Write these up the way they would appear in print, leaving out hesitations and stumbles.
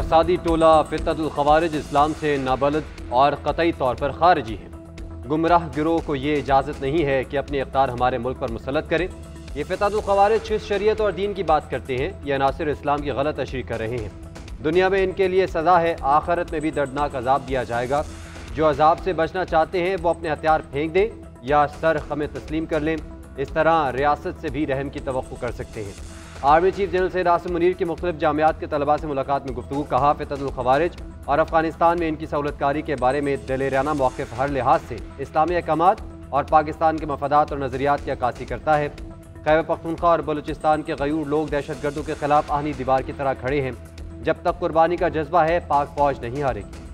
फसादी टोला फितनतुल खवारिज इस्लाम से नाबलद और कतई तौर पर खारिजी है। गुमराह गिरोह को ये इजाज़त नहीं है कि अपनी इख्तियार हमारे मुल्क पर मुसल्लत करें। ये फितनतुल खवारिज शरीयत और दीन की बात करते हैं, ये अनासिर इस्लाम की गलत तशरीह कर रहे हैं। दुनिया में इनके लिए सज़ा है, आखिरत में भी दर्दनाक अजाब दिया जाएगा। जो अजाब से बचना चाहते हैं वो अपने हथियार फेंक दें या सर हमें तस्लीम कर लें। इस तरह रियासत से भी रहम की तवक्को कर सकते हैं। Army chief general Syed Asim Munir की मुख्तलिफ जामियात के तलबा से मुलाकात में गुफ्तगू। कहा, फितनतुल खवारिज और अफगानिस्तान में इनकी सहूलतकारी के बारे में दिलेराना मौक़िफ़ हर लिहाज से इस्लामी अहकामात और पाकिस्तान के मफादात और नज़रियात की अक्कासी करता है। खैबर पख्तूनख्वा और बलूचिस्तान के गयूर लोग दहशत गर्दों के खिलाफ आहनी दीवार की तरह खड़े हैं। जब तक कुर्बानी का जज्बा है, पाक फौज नहीं हारेगी।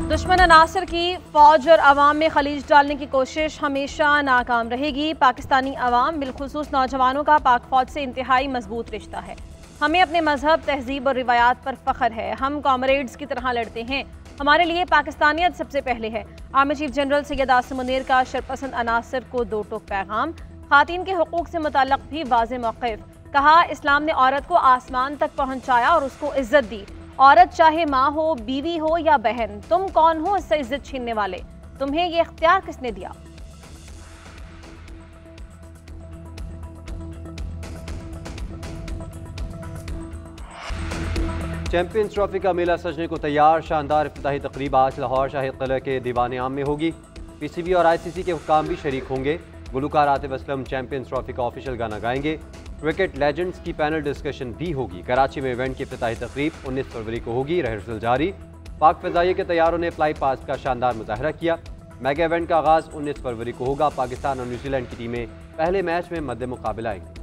दुश्मन अनासर की फौज और अवाम में खलीज डालने की कोशिश हमेशा नाकाम रहेगी। पाकिस्तानी अवाम बिलखुसूस नौजवानों का पाक फौज से इंतहाई मजबूत रिश्ता है। हमें अपने मजहब, तहजीब और रिवायात पर फ़ख्र है। हम कॉमरेड्स की तरह लड़ते हैं। हमारे लिए पाकिस्तानियत सबसे पहले है। Army chief general Syed Asim Munir का शरपसंद अनासर को दो टोक पैगाम। खातीन के हुकूक से मुताल्लिक़ भी वाज़ेह मौक़िफ़। कहा, इस्लाम ने औरत को आसमान तक पहुँचाया और उसको इज़्ज़त दी। औरत चाहे माँ हो, बीवी हो या बहन, तुम कौन हो इससे इज्जत छीनने वाले? तुम्हें ये इख्तियार किसने दिया? चैंपियंस ट्रॉफी का मेला सजने को तैयार। शानदार इफ्तिताही तकरीब आज लाहौर शाहिद किला के दीवान आम में होगी। पीसीबी और आईसीसी के हुक्काम भी शरीक होंगे। गुलकार आतिफ असलम चैंपियंस ट्रॉफी का ऑफिशियल गाना गाएंगे। क्रिकेट लेजेंड्स की पैनल डिस्कशन भी होगी। कराची में इवेंट की इफ्तिताही तकरीब 19 फरवरी को होगी। रिहर्सल जारी। पाक फ़िज़ाइया के तैयारों ने फ्लाई पास्ट का शानदार मुजाहरा किया। मेगा इवेंट का आगाज़ 19 फरवरी को होगा। पाकिस्तान और न्यूजीलैंड की टीमें पहले मैच में मद्दे मुकाबला आएंगी।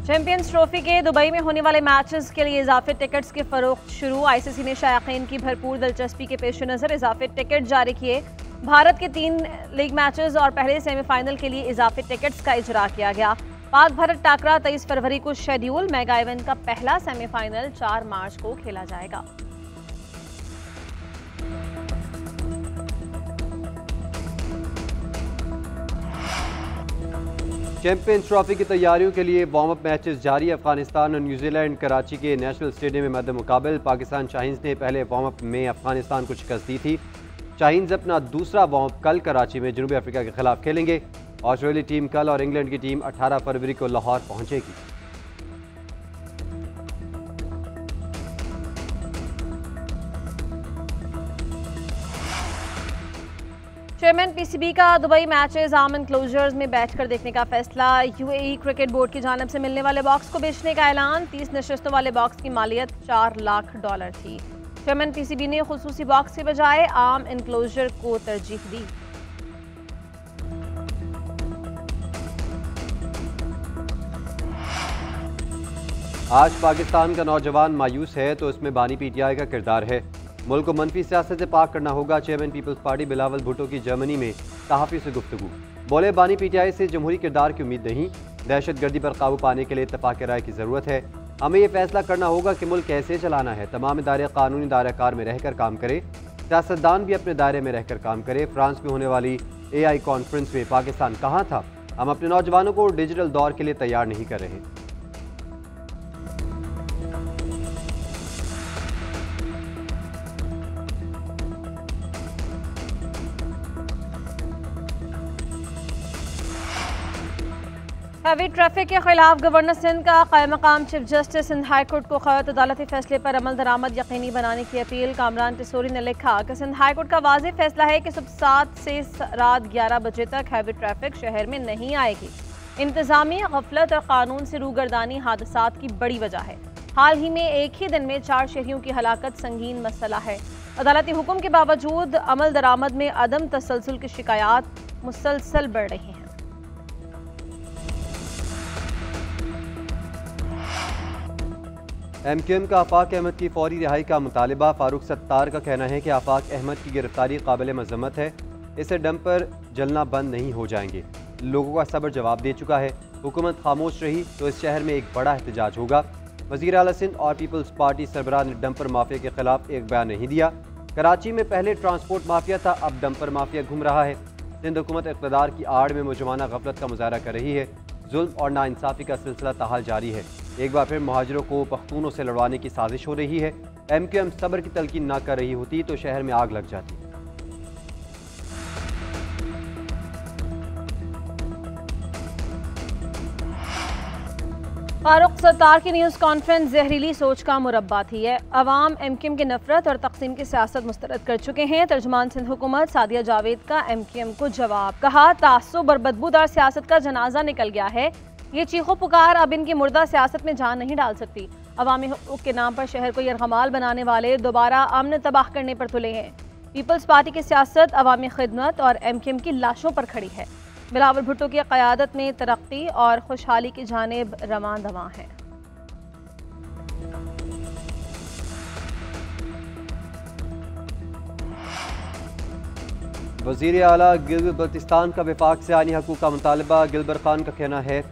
चैंपियंस ट्रॉफी के दुबई में होने वाले मैचेस के लिए इजाफी टिकट्स की फरोख्त शुरू। आईसीसी ने शायकीन की भरपूर दिलचस्पी के पेश नज़र इजाफी टिकट जारी किए। भारत के 3 लीग मैचेस और पहले सेमीफाइनल के लिए इजाफी टिकट्स का इजरा किया गया। पाक भारत टाकरा 23 फरवरी को शेड्यूल। मेगा इवेंट का पहला सेमीफाइनल 4 मार्च को खेला जाएगा। चैंपियंस ट्रॉफी की तैयारियों के लिए वार्म अप मैचेस जारी। अफगानिस्तान और न्यूजीलैंड कराची के नेशनल स्टेडियम में मद्दे मुकाबल। पाकिस्तान शाहीन्स ने पहले वार्म अप में अफगानिस्तान को शिकस्त दी थी। शाहीन्स अपना दूसरा वार्म अप कल कराची में जनूबी अफ्रीका के खिलाफ खेलेंगे। ऑस्ट्रेलिया टीम कल और इंग्लैंड की टीम 18 फरवरी को लाहौर पहुंचेगी। चेयरमैन पीसीबी का दुबई मैचेस आम एनक्लोजर्स में बैठकर देखने का फैसला। यूएई क्रिकेट बोर्ड की जानिब से मिलने वाले बॉक्स को बेचने का ऐलान। 30 नशिस्तों वाले बॉक्स की मालियत $4 लाख थी। चेयरमैन पीसीबी ने खुसूसी बॉक्स के बजाय आम एनक्लोजर को तरजीह दी। आज पाकिस्तान का नौजवान मायूस है तो इसमें बानी पीटीआई का किरदार है। मुल्क को मनफी सियासत से पाक करना होगा। चेयरमैन पीपल्स पार्टी बिलावल भुट्टो की जर्मनी में सहाफ़ी से गुफ्तगू। बोले, बानी पीटीआई से जमहूरी किरदार की उम्मीद नहीं। दहशत गर्दी पर काबू पाने के लिए इत्तफाक राय की ज़रूरत है। हमें यह फैसला करना होगा कि मुल्क कैसे चलाना है। तमाम इदारे कानूनी दायरा कार में रहकर काम करें। सियासतदान भी अपने दायरे में रहकर काम करें। फ्रांस में होने वाली AI कॉन्फ्रेंस में पाकिस्तान कहाँ था? हम अपने नौजवानों को डिजिटल दौर के लिए तैयार नहीं कर रहे। हैवी ट्रैफिक के खिलाफ गवर्नर सिंध का कायम मकाम chief justice Sindh high court को खैर अदालती फैसले पर अमल दरामद यकीनी बनाने की अपील। कामरान टिसोरी ने लिखा कि सिंध हाई कोर्ट का वाज़ेह फैसला है कि सुबह 7 से रात 11 बजे तक हैवी ट्रैफिक शहर में नहीं आएगी। इंतजामिया गफलत और कानून से रूगर्दानी हादसात की बड़ी वजह है। हाल ही में एक ही दिन में 4 शहरियों की हलाकत संगीन मसला है। अदालती हुक्म के बावजूद अमल दरामद में अदम तसलसल की शिकायत मुसलसल बढ़ रही हैं। MQM का आफाक अहमद की फौरी रिहाई का मुतालिबा। फारूक सत्तार का कहना है कि आफाक अहमद की गिरफ्तारी काबिल मजम्मत है, इससे डंप पर जलना बंद नहीं हो जाएंगे। लोगों का सब्र जवाब दे चुका है, हुकूमत खामोश रही तो इस शहर में एक बड़ा एहतजाज होगा। वज़ीर आला सिंध और पीपल्स पार्टी सरबराह ने डंपर माफिया के खिलाफ एक बयान नहीं दिया। कराची में पहले ट्रांसपोर्ट माफिया था, अब डंपर माफिया घूम रहा है। सिंध हुकूमत इक़्तिदार की आड़ में मुजमाना गफलत का मुजाहरा कर रही है। जुल्म और नाइंसाफ़ी का सिलसिला ताहाल जारी है। एक बार फिर मुहाजिरों को पख्तूनों से लड़वाने की साजिश हो रही है। MQM सब्र की तलकीन ना कर रही होती तो शहर में आग लग जाती। फारूक सत्तार की न्यूज़ कॉन्फ्रेंस जहरीली सोच का मुरब्बा थी है। अवाम MQM की नफरत और तकसीम की सियासत मुस्तरद कर चुके हैं। तर्जुमान सिंध हुकूमत सादिया जावेद का MQM को जवाब। कहा, तासुब और बदबूदार सियासत का जनाजा निकल गया है। ये चीखो पुकार अब इनकी मुर्दा सियासत में जान नहीं डाल सकती। अवामी हुकूक के नाम पर शहर को यरगमाल बनाने वाले दोबारा अमन तबाह करने पर तुले हैं। पीपल्स पार्टी की सियासत अवामी खिदमत और MQM की लाशों पर खड़ी है। बिलावल भुट्टो की क़यादत में तरक्की और खुशहाली की जानिब रवां दवां है। वज़ीर आला गिलगित बल्तिस्तान का वफाक से आनी हकूक़ का मुतालबा। गिलबर खान का कहना है,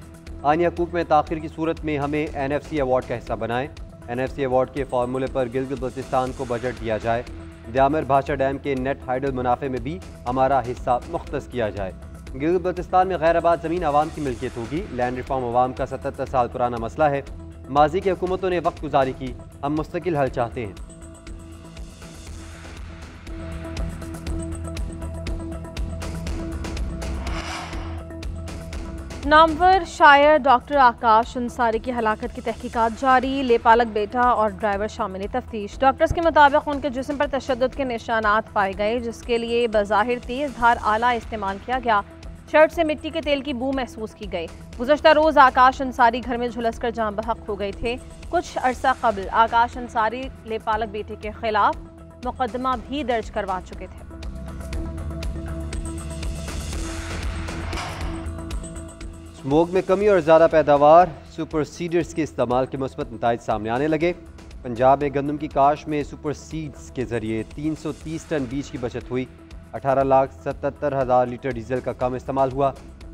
आनी हकूक़ में ताख़िर की सूरत में हमें NFC अवार्ड का हिस्सा बनाएं। NFC अवार्ड के फार्मूले पर गिलगित बल्तिस्तान को बजट दिया जाए। द्यामर भाषा डैम के नेट हाइडल मुनाफे में भी हमारा हिस्सा मुख्तस किया जाए। गिलगित बल्तिस्तान में गैर आबाद ज़मीन आवाम की मिल्कियत होगी। लैंड रिफॉर्म आवाम का 77 साल पुराना मसला है। माजी की हुकूमतों ने वक्त गुजारी की, हम मुस्तकिल हल चाहते हैं। नामवर शायर डॉक्टर आकाश अंसारी की हलाकत की तहकीकात जारी। लेपालक बेटा और ड्राइवर शामिल तफ्तीश। डॉक्टर्स के मुताबिक उनके जिस्म पर तशद्दुद के निशानात पाए गए, जिसके लिए बज़ाहिर तेज़ धार आला इस्तेमाल किया गया। शर्ट से मिट्टी के तेल की बू महसूस की गई। गुज़श्ता रोज़ आकाश अंसारी घर में झुलस कर जान बहक हो गए थे। कुछ अरसा कबल आकाश अंसारी लेपालक बेटे के खिलाफ मुकदमा भी दर्ज करवा चुके थे। स्मोक में कमी और ज़्यादा पैदावार, सुपर सीडर्स के इस्तेमाल के मुस्बत नताइज सामने आने लगे। पंजाब में गंदम की काश में सुपर सीड्स के जरिए 330 टन बीज की बचत हुई। 18,77,000 लीटर डीजल का कम इस्तेमाल हुआ।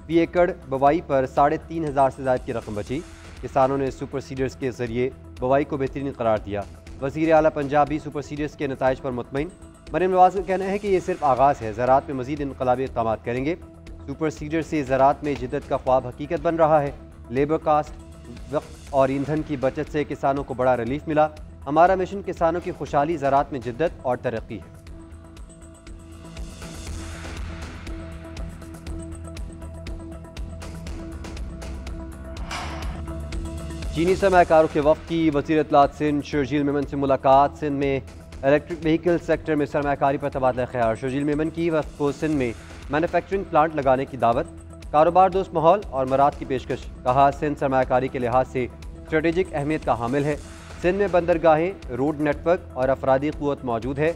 फी एकड़ बवाई पर 3,500 से ज़ायद की रकम बची। किसानों ने सुपर सीडर्स के जरिए बवाई को बेहतरीन करार दिया। वज़ीर आला पंजाब भी सुपर सीडर्स के नताइज पर मुतमईन। मरीम नवाज का कहना है कि ये सिर्फ आगाज़ है, ज़राअत में मज़ीद इनकलाबी इक़दामात करेंगे। सुपर सीडर से ज़राअत में जिद्दत का ख्वाब हकीकत बन रहा है। लेबर कास्ट, वक्त और ईंधन की बचत से किसानों को बड़ा रिलीफ मिला। हमारा मिशन किसानों की खुशहाली, ज़राअत में जिद्दत और तरक्की है। चीनी सरमायाकारों के वफ़द की वज़ीर इत्तलात सिंध शर्जील मेमन से मुलाकात। सिंध में इलेक्ट्रिक व्हीकल सेक्टर में सरमायाकारी पर तबादला ख्याल। शर्जील मेमन की वफ़द को सिंध में मैन्युफैक्चरिंग प्लांट लगाने की दावत। कारोबार दोस्त माहौल और मराद की पेशकश। कहा, सिंध सरमायाकारी के लिहाज से स्ट्रेटेजिक अहमियत का हामिल है। सिंध में बंदरगाहें, रोड नेटवर्क और अफरादी क़ुव्वत मौजूद है।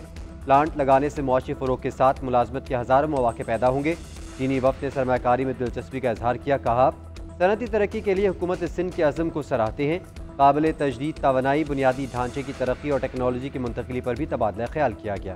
प्लांट लगाने से मुआशी फ़रोग़ के साथ मुलाजमत के हज़ारों मौक़े पैदा होंगे। चीनी वफ़द ने सरमायाकारी में दिलचस्पी का इजहार किया। कहा, सनअती तरक्की के लिए हुकूमत सिंध के अज़म को सराहते हैं। काबिल तजदीद तवानाई, बुनियादी ढांचे की तरक्की और टेक्नोलॉजी की मुंतकिली पर भी तबादला ख्याल किया गया।